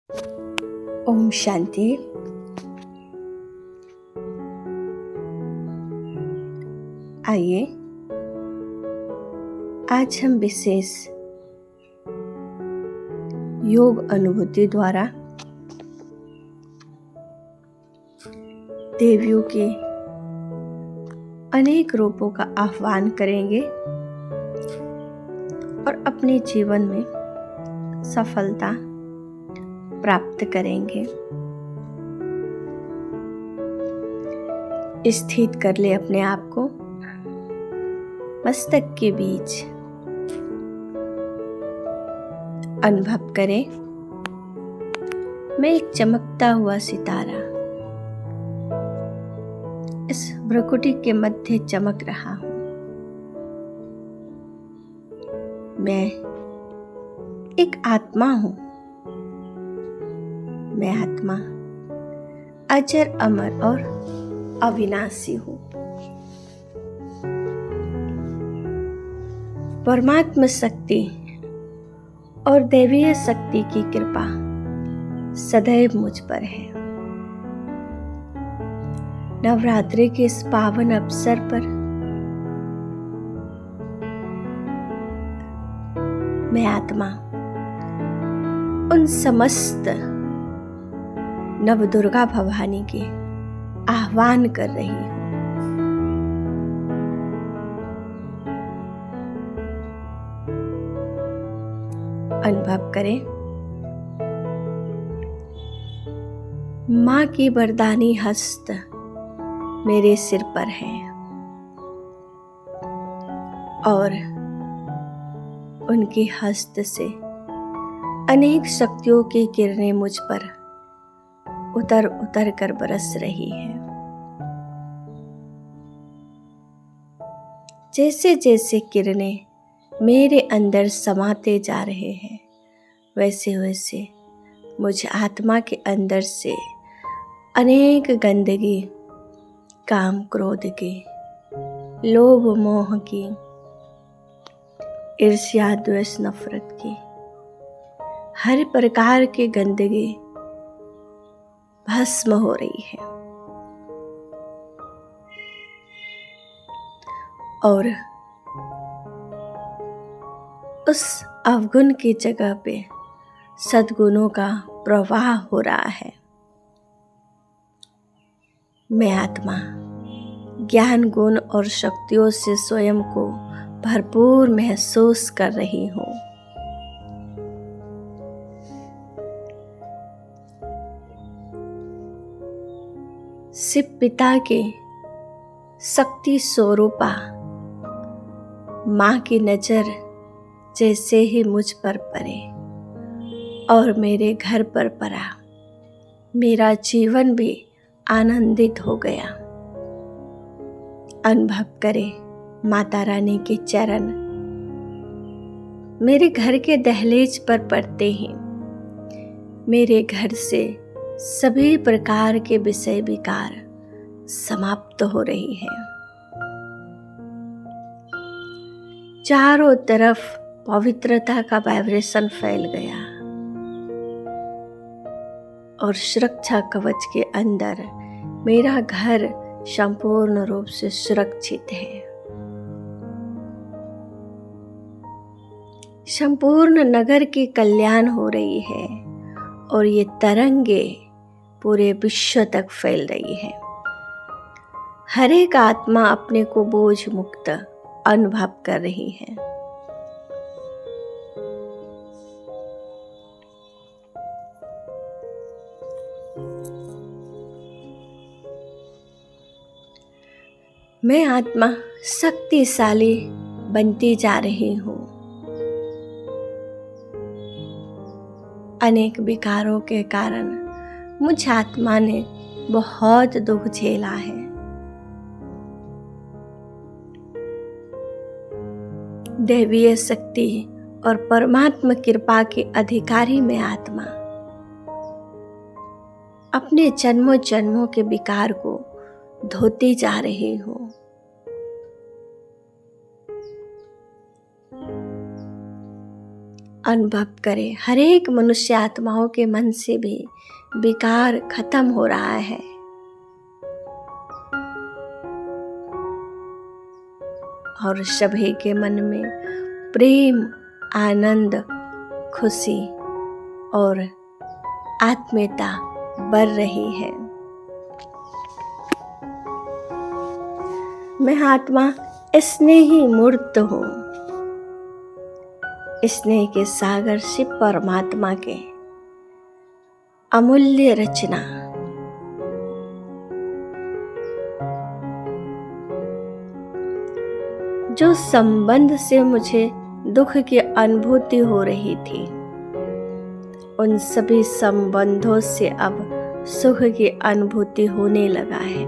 ओम शांति। आइए आज हम विशेष योग अनुभूति द्वारा देवियों के अनेक रूपों का आह्वान करेंगे और अपने जीवन में सफलता प्राप्त करेंगे। स्थित कर ले अपने आप को मस्तक के बीच। अनुभव करें मैं एक चमकता हुआ सितारा इस भ्रकुटी के मध्य चमक रहा हूं। मैं एक आत्मा हूं। मैं आत्मा अजर अमर और अविनाशी हूं। परमात्मा शक्ति और दैवीय शक्ति की कृपा सदैव मुझ पर है। नवरात्रि के इस पावन अवसर पर मैं आत्मा उन समस्त नवदुर्गा भवानी के आह्वान कर रही हूं। अनुभव करें मां की वरदानी हस्त मेरे सिर पर है और उनकी हस्त से अनेक शक्तियों की किरणें मुझ पर उतर उतर कर बरस रही है। जैसे जैसे किरणें मेरे अंदर समाते जा रहे हैं वैसे वैसे मुझ आत्मा के अंदर से अनेक गंदगी, काम क्रोध की, लोभ मोह की, ईर्ष्या द्वेष नफरत की, हर प्रकार की गंदगी भस्म हो रही है और उस अवगुण की जगह पे सद्गुणों का प्रवाह हो रहा है। मैं आत्मा ज्ञान गुण और शक्तियों से स्वयं को भरपूर महसूस कर रही हूँ। शिव पिता के शक्ति स्वरूपा माँ की नजर जैसे ही मुझ पर पड़े और मेरे घर पर पड़ा, मेरा जीवन भी आनंदित हो गया। अनुभव करें माता रानी के चरण मेरे घर के दहलीज पर पड़ते ही मेरे घर से सभी प्रकार के विषय विकार समाप्त हो रही है। चारों तरफ पवित्रता का वाइब्रेशन फैल गया और सुरक्षा कवच के अंदर मेरा घर संपूर्ण रूप से सुरक्षित है। संपूर्ण नगर की कल्याण हो रही है और ये तरंगे पूरे विश्व तक फैल रही है। हर एक आत्मा अपने को बोझ मुक्त अनुभव कर रही है। मैं आत्मा शक्तिशाली बनती जा रही हूँ। अनेक विकारों के कारण मुझ आत्मा ने बहुत दुख झेला है। दैवीय शक्ति और परमात्मा कृपा के अधिकारी में आत्मा अपने जन्मों जन्मों के विकार को धोती जा रही हूँ। अनुभव करें, हर एक मनुष्य आत्माओं के मन से भी विकार खत्म हो रहा है। और सभी के मन में प्रेम, आनंद, खुशी और आत्मीयता बढ़ रही है। मैं आत्मा स्नेही मूर्त हूँ। स्नेह के सागर से परमात्मा के अमूल्य रचना। जो संबंध से मुझे दुख की अनुभूति हो रही थी, उन सभी संबंधों से अब सुख की अनुभूति होने लगा है।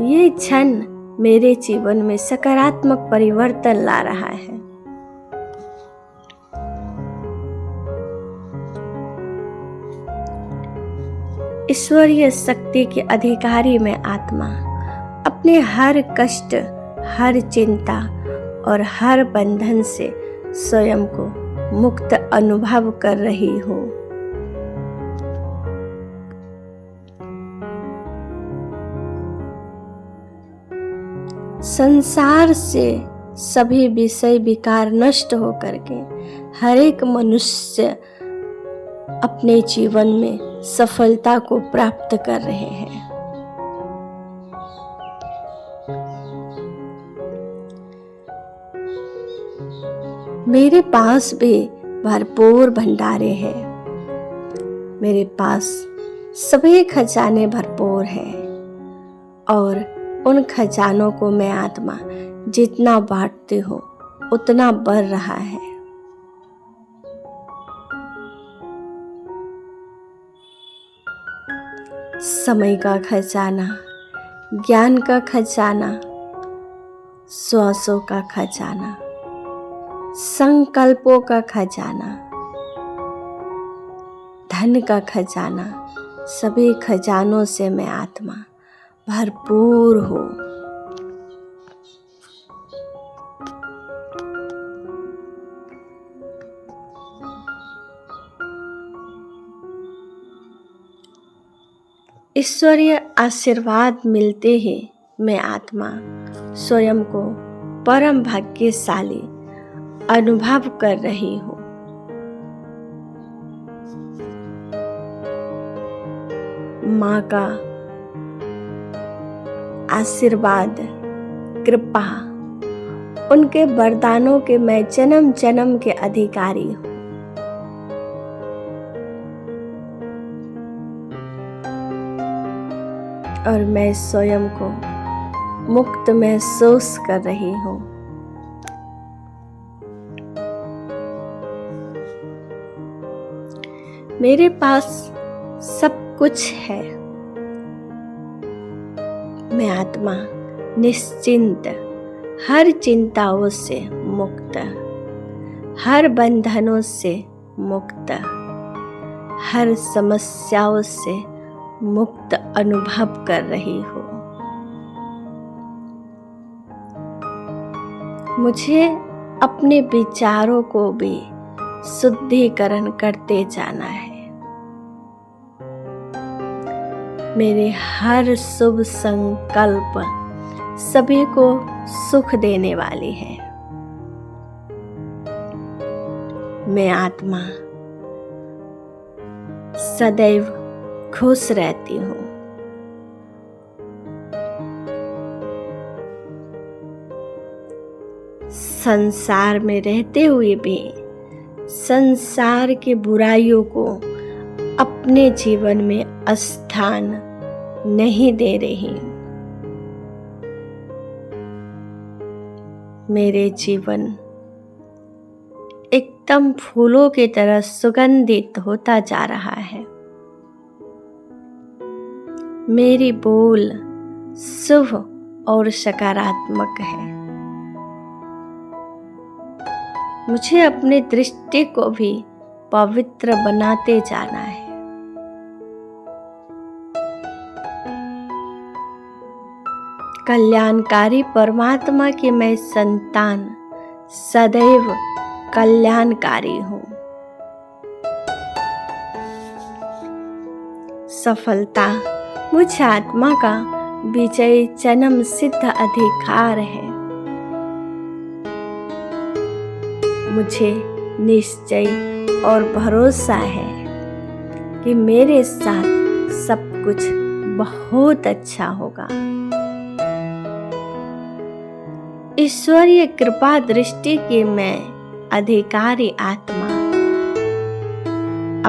ये क्षण मेरे जीवन में सकारात्मक परिवर्तन ला रहा है। ईश्वरीय शक्ति के अधिकारी मैं आत्मा अपने हर कष्ट, हर चिंता और हर बंधन से स्वयं को मुक्त अनुभव कर रही हूँ। संसार से सभी विषय विकार नष्ट होकर के हर एक मनुष्य अपने जीवन में सफलता को प्राप्त कर रहे हैं। मेरे पास भी भरपूर भंडारे हैं। मेरे पास सभी खजाने भरपूर हैं और उन खजानों को मैं आत्मा जितना बांटती हूँ उतना बढ़ रहा है। समय का खजाना, ज्ञान का खजाना, श्वासों का खजाना, संकल्पों का खजाना, धन का खजाना, सभी खजानों से मैं आत्मा भरपूर हूँ। ईश्वरीय आशीर्वाद मिलते ही मैं आत्मा स्वयं को परम भाग्यशाली अनुभव कर रही हूँ। माँ का आशीर्वाद, कृपा, उनके वरदानों के मैं जन्म जन्म के अधिकारी हूँ। और मैं स्वयं को मुक्त महसूस कर रही हूँ। मेरे पास सब कुछ है। मैं आत्मा निश्चिंत, हर चिंताओं से मुक्त, हर बंधनों से मुक्त, हर समस्याओं से मुक्त अनुभव कर रही हूँ। मुझे अपने विचारों को भी शुद्धिकरण करते जाना है। मेरे हर शुभ संकल्प सभी को सुख देने वाली है। मैं आत्मा सदैव खुश रहती हूँ। संसार में रहते हुए भी संसार की बुराइयों को अपने जीवन में स्थान नहीं दे रही। मेरे जीवन एकदम फूलों की तरह सुगंधित होता जा रहा है। मेरी बोल शुभ और सकारात्मक है। मुझे अपनी दृष्टि को भी पवित्र बनाते जाना है। कल्याणकारी परमात्मा की मैं संतान सदैव कल्याणकारी हूँ। सफलता मुझ आत्मा का विजयी जन्म सिद्ध अधिकार है। मुझे निश्चय और भरोसा है कि मेरे साथ सब कुछ बहुत अच्छा होगा। ईश्वरीय कृपा दृष्टि की मैं अधिकारी आत्मा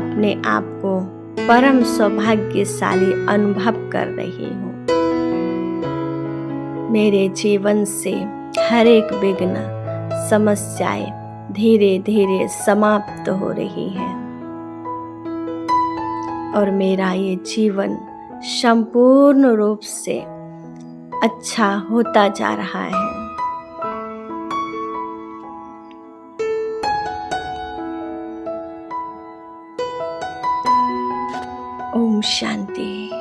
अपने आप को परम सौभाग्यशाली अनुभव कर रही हूँ। मेरे जीवन से हर एक विघ्न समस्याएं धीरे धीरे समाप्त हो रही है और मेरा ये जीवन संपूर्ण रूप से अच्छा होता जा रहा है। ओम शांति।